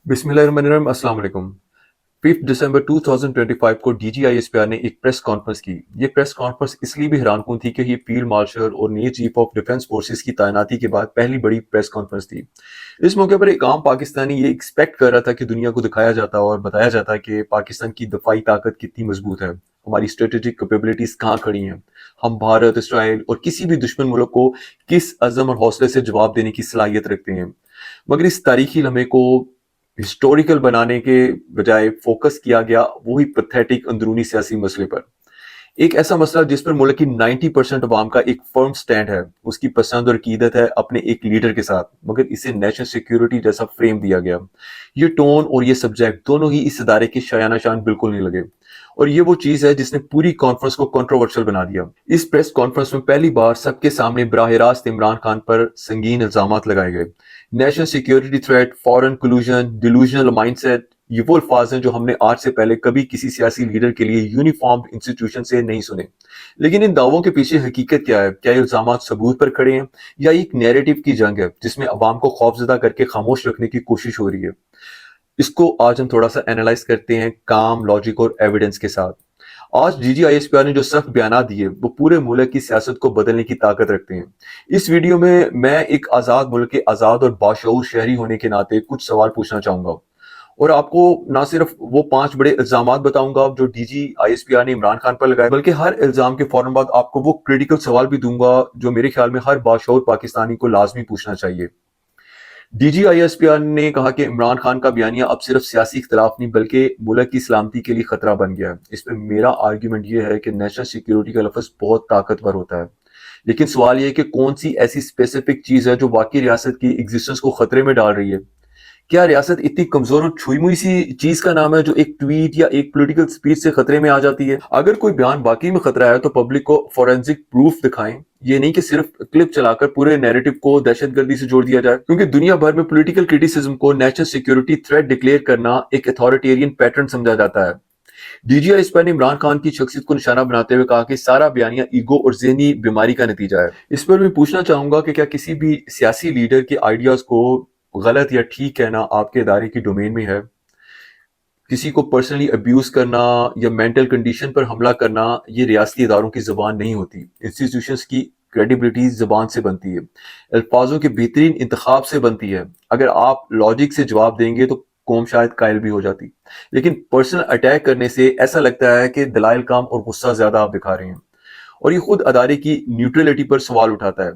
बिस्मिल्लाहिर्रहमानिर्रहीम, अस्सलाम वालेकुम। 5 दिसंबर 2025 को डीजीआईएसपीआर ने एक प्रेस कॉन्फ्रेंस की। ये प्रेस कॉन्फ्रेंस इसलिए भी हैरानकुन थी कि ये फील्ड मार्शल और नए चीफ ऑफ डिफेंस फोर्सेस की तैनाती के बाद पहली बड़ी प्रेस कॉन्फ्रेंस थी। इस मौके पर एक आम पाकिस्तानी ये एक्सपेक्ट कर रहा था कि दुनिया को दिखाया जाता और बताया जाता कि पाकिस्तान की दफाई ताकत कितनी मजबूत है, हमारी स्ट्रेटेजिक कैपेबिलिटीज कहाँ खड़ी हैं, हम भारत, इसराइल और किसी भी दुश्मन मुल्क को किस अज़म और हौसले से जवाब देने की सलाहियत रखते हैं। मगर इस तारीखी लम्हे को हिस्टोरिकल बनाने के बजाय फोकस किया गया वही पैथेटिक अंदरूनी सियासी मसले पर। एक ऐसा मसला जिस पर मुल्क की 90% अवाम का एक फर्म स्टैंड है, उसकी पसंद और कीदत है अपने एक लीडर के साथ, मगर इसे नेशनल सिक्योरिटी जैसा फ्रेम दिया गया। ये टोन और ये सब्जेक्ट दोनों ही इस इदारे की शायाना शान बिल्कुल नहीं लगे, और ये वो चीज है जिसने पूरी कॉन्फ्रेंस को कंट्रोवर्शियल बना दिया। इस प्रेस कॉन्फ्रेंस में पहली बार सबके सामने बराह रास्त इमरान खान पर संगीन इल्जामात लगाए गए। National security threat, foreign collusion, delusional mindset, ये वो अल्फाज हैं जो हमने आज से पहले कभी किसी सियासी लीडर के लिए यूनिफॉर्म इंस्टीट्यूशन से नहीं सुने। लेकिन इन दावों के पीछे हकीकत क्या है? क्या ये इल्जामात सबूत पर खड़े हैं, या एक नैरेटिव की जंग है जिसमें अवाम को खौफजदा करके खामोश रखने की कोशिश हो रही है? इसको आज हम थोड़ा सा एनालाइज करते हैं काम, लॉजिक और एविडेंस के साथ। आज डीजीआईएसपीआर ने जो सख्त बयान दिए वो पूरे मुल्क की सियासत को बदलने की ताकत रखते हैं। इस वीडियो में मैं एक आजाद मुल्क के आजाद और बाशऊर शहरी होने के नाते कुछ सवाल पूछना चाहूंगा, और आपको ना सिर्फ वो 5 बड़े इल्जामात बताऊंगा जो डीजीआईएसपीआर ने इमरान खान पर लगाए, बल्कि हर इल्जाम के फौरन बाद आपको वो क्रिटिकल सवाल भी दूंगा जो मेरे ख्याल में हर बाशऊर पाकिस्तानी को लाजमी पूछना चाहिए। डीजीआईएसपीआर ने कहा कि इमरान खान का बयानिया अब सिर्फ सियासी इख्तलाफ नहीं बल्कि मुल्क की सलामती के लिए खतरा बन गया है। इस पर मेरा आर्ग्यूमेंट ये है कि नेशनल सिक्योरिटी का लफ्ज बहुत ताकतवर होता है, लेकिन सवाल ये है कि कौन सी ऐसी स्पेसिफिक चीज है जो वाकई रियासत की एग्जिस्टेंस को खतरे में डाल रही है। क्या रियासत इतनी कमजोर और छुई मुई सी चीज का नाम है जो एक ट्वीट या एक पॉलिटिकल स्पीच से खतरे में आ जाती है? अगर कोई बयान वाकई में खतरा है तो पब्लिक को फोरेंसिक प्रूफ दिखाएं, ये नहीं कि सिर्फ क्लिप चलाकर पूरे नैरेटिव को दहशतगर्दी से जोड़ दिया जाए, क्योंकि दुनिया भर में पॉलिटिकल क्रिटिसिज्म को नेशनल सिक्योरिटी थ्रेट डिक्लेयर करना एक अथॉरिटेरियन पैटर्न समझा जाता है। डीजीआई इस पर ने इमरान खान की शख्सियत को निशाना बनाते हुए कहा कि सारा बयानिया ईगो और ज़हनी बीमारी का नतीजा है। इस पर मैं पूछना चाहूंगा कि क्या किसी भी सियासी लीडर के आइडियाज को गलत या ठीक कहना आपके इदारे की डोमेन में है? किसी को पर्सनली अब्यूज करना या मेंटल कंडीशन पर हमला करना ये रियासती इदारों की जुबान नहीं होती। इंस्टीट्यूशंस की क्रेडिबिलिटी जबान से बनती है, अल्फाजों के बेहतरीन इंतखाब से बनती है। अगर आप लॉजिक से जवाब देंगे तो कौम शायद कायल भी हो जाती, लेकिन पर्सनल अटैक करने से ऐसा लगता है कि दलाइल काम और गुस्सा ज्यादा आप दिखा रहे हैं, और ये खुद अदारे की न्यूट्रलिटी पर सवाल उठाता है।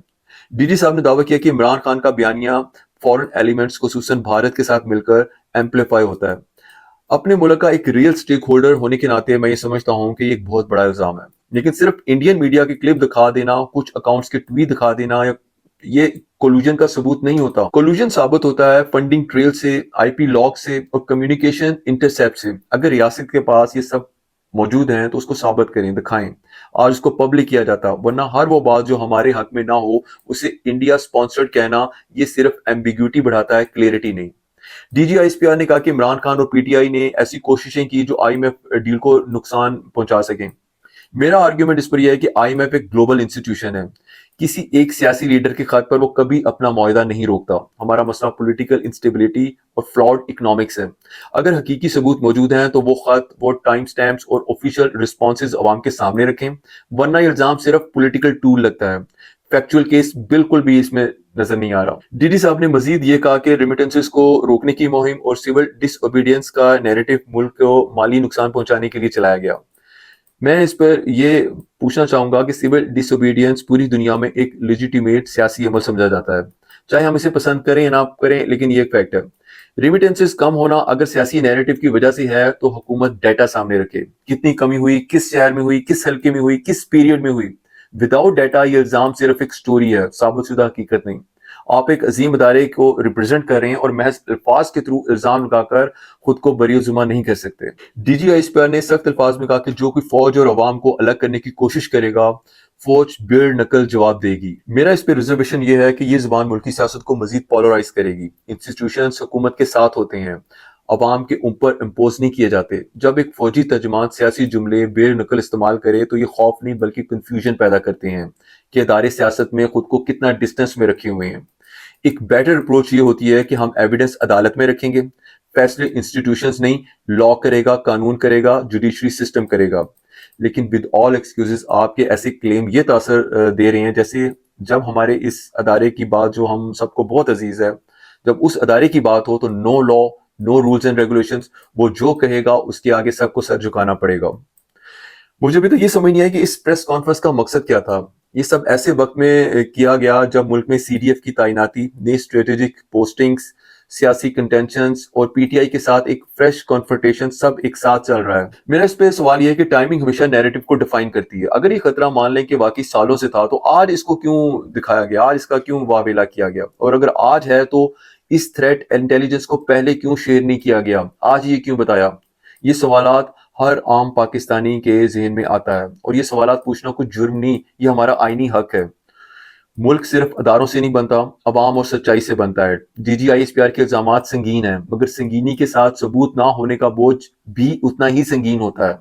डीजी साहब ने दावा किया कि इमरान खान का बयानिया फॉरेन एलिमेंट्स खुसूसन भारत के साथ मिलकर एम्पलीफाई होता है। अपने मुल्क का एक रियल स्टेक होल्डर होने के नाते मैं ये समझता हूँ कि ये एक बहुत बड़ा इल्जाम है, लेकिन सिर्फ इंडियन मीडिया की क्लिप दिखा देना, कुछ अकाउंट्स के ट्वीट दिखा देना, या ये कोलूजन का सबूत नहीं होता। कोलूजन साबित होता है फंडिंग ट्रेल से, आईपी लॉग से और कम्युनिकेशन इंटरसेप्ट से। अगर रियासत के पास ये सब मौजूद हैं तो उसको साबित करें, दिखाएं। आज उसको पब्लिक किया जाता, वरना हर वो बात जो हमारे हक में ना हो उसे इंडिया स्पॉन्सर्ड कहना ये सिर्फ एम्बिग्यूटी बढ़ाता है, क्लियरिटी नहीं। डीजीआईएसपीआर ने कहा कि इमरान खान और पीटीआई ने ऐसी कोशिशें की जो आईएमएफ डील को नुकसान पहुंचा सकें। मेरा आर्ग्यूमेंट इस पर यह है कि आईएमएफ एक ग्लोबल इंस्टीट्यूशन है, किसी एक सियासी लीडर के खत पर वो कभी अपना मुआहदा नहीं रोकता। हमारा मसला पॉलिटिकल इंस्टेबिलिटी और फ्लॉड इकोनॉमिक्स है। अगर हकीकी सबूत मौजूद हैं तो वो खत, वो टाइम स्टैम्प्स और ऑफिशियल रिस्पॉन्सेज अवाम के सामने रखें, वरना ये इल्जाम सिर्फ पॉलिटिकल टूल लगता है। फैक्चुअल केस बिल्कुल भी इसमें नजर नहीं आ रहा। डीडी साहब ने मजीद ये कहा कि रिमिटेंसेस को रोकने की मुहिम और सिविल डिसओबीडियंस का नैरेटिव मुल्क को माली नुकसान पहुंचाने के लिए चलाया गया। मैं इस पर यह पूछना चाहूंगा कि सिविल डिसोबीडियंस पूरी दुनिया में एक लेजिटिमेट सियासी अमल समझा जाता है, चाहे हम इसे पसंद करें या ना करें, लेकिन ये एक फैक्ट है। रिमिटेंसेस कम होना अगर सियासी नैरेटिव की वजह से है तो हुकूमत डाटा सामने रखे, कितनी कमी हुई, किस शहर में हुई, किस हल्के में हुई, किस पीरियड में हुई। विदाउट डाटा ये इल्जाम सिर्फ एक स्टोरी है, साबितशुदा हकीकत नहीं। आप एक अजीम इदारे को रिप्रेजेंट कर रहे हैं और महज अल्फाज के थ्रू इल्जाम लगाकर खुद को बरी-ओ-ज़िम्मा नहीं कर सकते। डीजीआईएसपीआर ने सख्त अल्फाज में कहा कि जो कोई फौज और अवाम को अलग करने की कोशिश करेगा, फौज बेड़ नकल जवाब देगी। मेरा इस पे रिजर्वेशन ये है कि ये जुबान मुल्क की सियासत को मजीद पोलराइज करेगी। इंस्टीट्यूशंस हुकूमत के साथ होते हैं, अवाम के ऊपर इम्पोज नहीं किए जाते। जब एक फौजी तर्जमान सियासी जुमले बेड़ नकल इस्तेमाल करे तो ये खौफ नहीं बल्कि कंफ्यूजन पैदा करते हैं कि इदारे सियासत में खुद को कितना डिस्टेंस में रखे हुए हैं। एक बेटर अप्रोच ये होती है कि हम एविडेंस अदालत में रखेंगे, فیصلے انسٹیٹیوشنز نہیں، لا کرے گا، قانون کرے گا، جوڈیشری سسٹم کرے گا. لیکن ود آل ایکسکیوزز آپ کے ایسے کلیم یہ تاثر دے رہے ہیں جیسے جب ہمارے اس ادارے کی بات جو ہم سب کو بہت عزیز ہے، جب اس ادارے کی بات ہو تو نو لا، نو رولز اینڈ ریگولیشنز، وہ جو کہے گا اس کے آگے سب کو سر جھکانا پڑے گا. مجھے بھی تو یہ سمجھ نہیں آئی کہ اس پریس کانفرنس کا مقصد کیا تھا. یہ سب ایسے وقت میں کیا گیا جب ملک میں سی ڈی ایف کی تعیناتی، نئی اسٹریٹجک پوسٹنگز، سیاسی کنٹینشنز اور پی ٹی آئی کے ساتھ ایک فریش کنفرنٹیشن سب ایک ساتھ چل رہا ہے. میرا اس پہ سوال یہ ہے کہ ٹائمنگ ہمیشہ نیریٹو کو ڈیفائن کرتی ہے. اگر یہ خطرہ مان لیں کہ واقعی سالوں سے تھا تو آج اس کو کیوں دکھایا گیا، آج اس کا کیوں واویلا کیا گیا؟ اور اگر آج ہے تو اس تھریٹ انٹیلیجنس کو پہلے کیوں شیئر نہیں کیا گیا، آج یہ کیوں بتایا؟ یہ سوالات ہر عام پاکستانی کے ذہن میں آتا ہے، اور یہ سوالات پوچھنا کچھ جرم نہیں، یہ ہمارا آئینی حق ہے. ملک صرف اداروں سے نہیں بنتا، عوام اور سچائی سے بنتا ہے. D G I S P R کے الزامات سنگین ہیں، مگر سنگینی کے ساتھ ثبوت نہ ہونے کا بوجھ بھی اتنا ہی سنگین ہوتا ہے.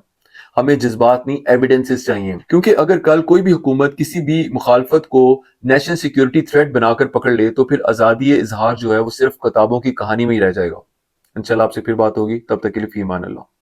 ہمیں جذبات نہیں، ایویڈنسز چاہیے، کیونکہ اگر کل کوئی بھی حکومت کسی بھی مخالفت کو نیشنل سیکیورٹی تھریٹ بنا کر پکڑ لے تو پھر آزادی اظہار جو ہے وہ صرف کتابوں کی کہانی میں ہی رہ جائے گا. انشاءاللہ آپ سے پھر بات ہوگی، تب تک کے لیے فی امان اللہ.